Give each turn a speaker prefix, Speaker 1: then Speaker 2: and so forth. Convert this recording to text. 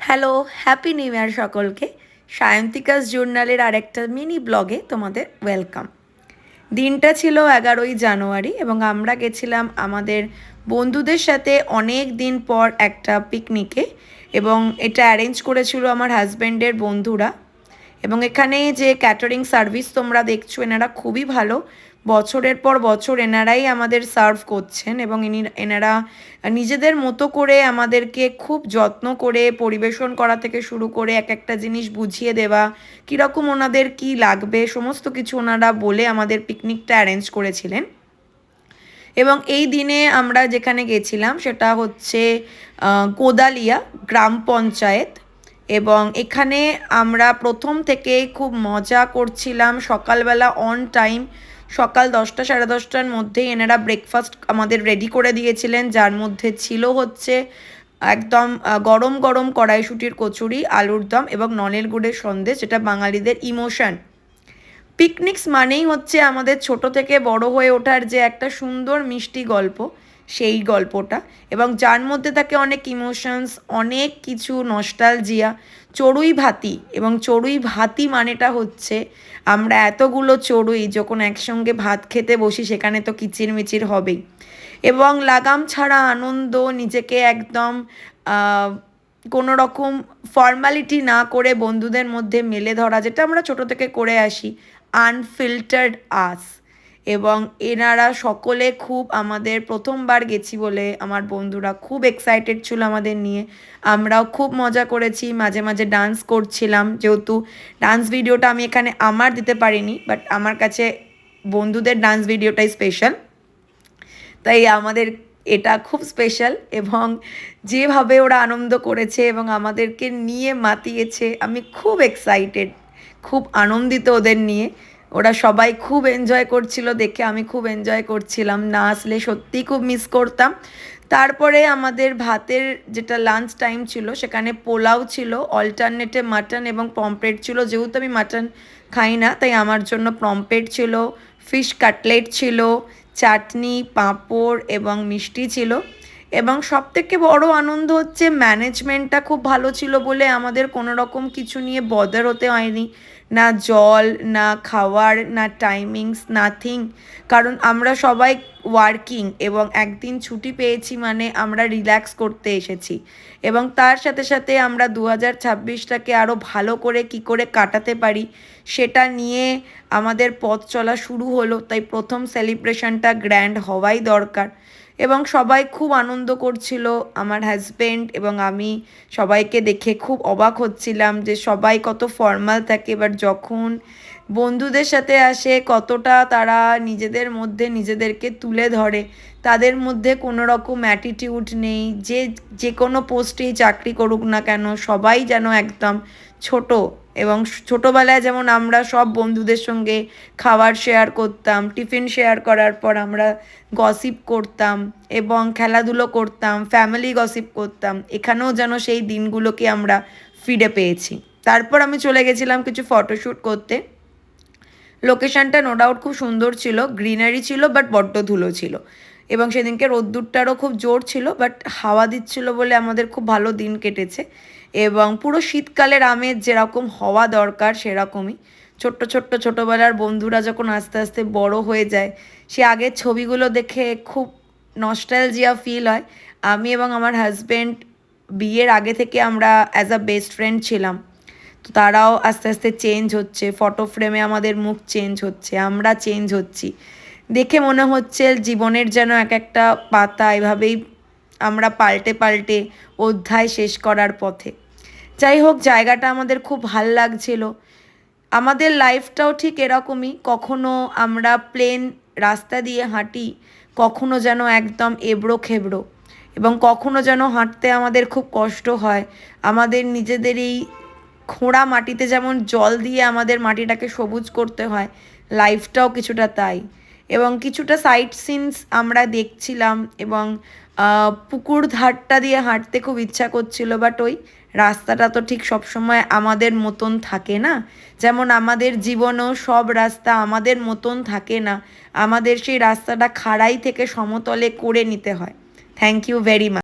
Speaker 1: Hello, happy new year সকলকে। সায়ন্তিকাস জার্নালের আরেকটা mini ব্লগে তোমাদের ওয়েলকাম। দিনটা ছিল 11ই জানুয়ারি এবং আমরা গেছিলাম আমাদের বন্ধুদের সাথে অনেক দিন পর একটা পিকনিকে, এবং এটা অ্যারেঞ্জ করেছিল আমার হাজব্যান্ডের বন্ধুরা। এবং এখানে যে ক্যাটারিং সার্ভিস তোমরা দেখছো, এনারা খুবই ভালো। বছরের পর বছর এনারাই আমাদের সার্ভ করছেন, এবং এনারা নিজেদের মতো করে আমাদেরকে খুব যত্ন করে পরিবেশন করা থেকে শুরু করে এক একটা জিনিস বুঝিয়ে দেওয়া, কীরকম ওনাদের কি লাগবে সমস্ত কিছু ওনারা বলে আমাদের পিকনিকটা অ্যারেঞ্জ করেছিলেন। এবং এই দিনে আমরা যেখানে গেছিলাম সেটা হচ্ছে কোদালিয়া গ্রাম পঞ্চায়েত, এবং এখানে আমরা প্রথম থেকেই খুব মজা করছিলাম। সকালবেলা অন টাইম সকাল 10টা সাড়ে 10টার মধ্যেই এনারা ব্রেকফাস্ট আমাদের রেডি করে দিয়েছিলেন, যার মধ্যে ছিল হচ্ছে একদম গরম গরম কড়াইশুঁটির কচুরি, আলুর দম এবং নলের গুড়ের সন্দেশ, যেটা বাঙালিদের ইমোশন। পিকনিকস মানেই হচ্ছে আমাদের ছোট থেকে বড় হয়ে ওঠার যে একটা সুন্দর মিষ্টি গল্প, সেই গল্পটা, এবং যার মধ্যে থাকে অনেক ইমোশনস, অনেক কিছু নস্টালজিয়া। চড়ুই ভাতি, এবং চড়ুই ভাতি মানেটা হচ্ছে আমরা এতগুলো চড়ুই যখন একসঙ্গে ভাত খেতে বসি সেখানে তো কিচিরমিচির হবেই, এবং লাগাম ছাড়া আনন্দ, নিজেকে একদম কোনো রকম ফর্মালিটি না করে বন্ধুদের মধ্যে মেলে ধরা, যেটা আমরা ছোট থেকে করে আসি, আনফিল্টার্ড আস। এবং এনারা সকলে খুব, আমাদের প্রথমবার গেছি বলে আমার বন্ধুরা খুব এক্সাইটেড ছিল আমাদের নিয়ে। আমরাও খুব মজা করেছি, মাঝে মাঝে ডান্স করছিলাম, যেহেতু ডান্স ভিডিওটা আমি এখানে আমার দিতে পারিনি, বাট আমার কাছে বন্ধুদের ডান্স ভিডিওটাই স্পেশাল, তাই আমাদের এটা খুব স্পেশাল। এবং যেভাবে ওরা আনন্দ করেছে এবং আমাদেরকে নিয়ে মাতিয়েছে, আমি খুব এক্সাইটেড, খুব আনন্দিত ওদের নিয়ে। ওরা সবাই খুব এনজয় করছিল দেখে আমি খুব এনজয় করছিলাম, না আসলে সত্যিই খুব মিস করতাম। তারপরে আমাদের ভাতের যেটা লাঞ্চ টাইম ছিল সেখানে পোলাও ছিল, অল্টারনেটে মাটন এবং পমফ্রেট ছিল। যেহেতু আমি মাটন খাই না তাই আমার জন্য পমফ্রেট ছিল, ফিশ কাটলেট ছিল, চাটনি, পাঁপড় এবং মিষ্টি ছিল। এবং সবথেকে বড় আনন্দ হচ্ছে ম্যানেজমেন্টটা খুব ভালো ছিল বলে আমাদের কোনো রকম কিছু নিয়ে বদার হতে হয়নি, না জল, না খাওয়ার, না টাইমিংস, নাথিং। কারণ আমরা সবাই ওয়ার্কিং এবং একদিন ছুটি পেয়েছি মানে আমরা রিল্যাক্স করতে এসেছি, এবং তার সাথে সাথে আমরা 2026টাকে আরও ভালো করে কি করে কাটাতে পারি সেটা নিয়ে আমাদের পথ চলা শুরু হলো। তাই প্রথম সেলিব্রেশনটা গ্র্যান্ড হওয়াই দরকার, এবং সবাই খুব আনন্দ করছিল। আমার হাজব্যান্ড এবং আমি সবাইকে দেখে খুব অবাক হচ্ছিলাম যে সবাই কত ফর্মাল থাকে, এবার যখন বন্ধুদের সাথে আসে কতটা তারা নিজেদের মধ্যে নিজেদেরকে তুলে ধরে। তাদের মধ্যে কোনো রকম অ্যাটিটিউড নেই, যে কোনো পোস্টেই চাকরি করুক না কেন সবাই যেন একদম ছোট। এবং ছোটোবেলায় যেমন আমরা সব বন্ধুদের সঙ্গে খাবার শেয়ার করতাম, টিফিন শেয়ার করার পর আমরা গসিপ করতাম এবং খেলাধুলো করতাম, ফ্যামিলি গসিপ করতাম, এখানেও যেন সেই দিনগুলোকে আমরা ফিরে পেয়েছি। তারপর আমি চলে গেছিলাম কিছু ফটোশ্যুট করতে। লোকেশানটা নো ডাউট খুব সুন্দর ছিল, গ্রিনারি ছিল, বাট বড্ড ধুলো ছিল, এবং সেদিনকে রোদ্দুরটারও খুব জোর ছিল, বাট হাওয়া দিচ্ছিল বলে আমাদের খুব ভালো দিন কেটেছে। এবং পুরো শীতকালের আমেজ যেরকম হওয়া দরকার সেরকমই। ছোট্ট ছোট্ট ছোটোবেলার বন্ধুরা যখন আস্তে আস্তে বড় হয়ে যায়, সে আগের ছবিগুলো দেখে খুব নস্টালজিয়া ফিল হয়। আমি এবং আমার হাজব্যান্ড বিয়ের আগে থেকে আমরা অ্যাজ আ বেস্ট ফ্রেন্ড ছিলাম, তো তারাও আস্তে আস্তে চেঞ্জ হচ্ছে, ফটো ফ্রেমে আমাদের মুখ চেঞ্জ হচ্ছে, আমরা চেঞ্জ হচ্ছি, দেখে মনে হচ্ছে জীবনের যেন এক একটা পাতা এভাবেই আমরা পাল্টে পাল্টে অধ্যায় শেষ করার পথে। যাই হোক, জায়গাটা আমাদের খুব ভাল লাগছিল। আমাদের লাইফটাও ঠিক এরকমই, কখনো আমরা প্লেন রাস্তা দিয়ে হাঁটি, কখনো যেন একদম এবড়ো খেবড়ো, এবং কখনো যেন হাঁটতে আমাদের খুব কষ্ট হয়। আমাদের নিজেদের এই খোঁড়া মাটিতে যেমন জল দিয়ে আমাদের মাটিটাকে সবুজ করতে হয়, লাইফটাও কিছুটা তাই। এবং কিছুটা সাইট সিনস আমরা দেখছিলাম, এবং পুকুর ধারটা দিয়ে হাঁটতে খুব ইচ্ছা করছিল, বাট ওই রাস্তাটা তো ঠিক সবসময় আমাদের মতন থাকে না, যেমন আমাদের জীবনেও সব রাস্তা আমাদের মতন থাকে না, আমাদের সেই রাস্তাটা খাড়াই থেকে সমতলে করে নিতে হয়। Thank you very much.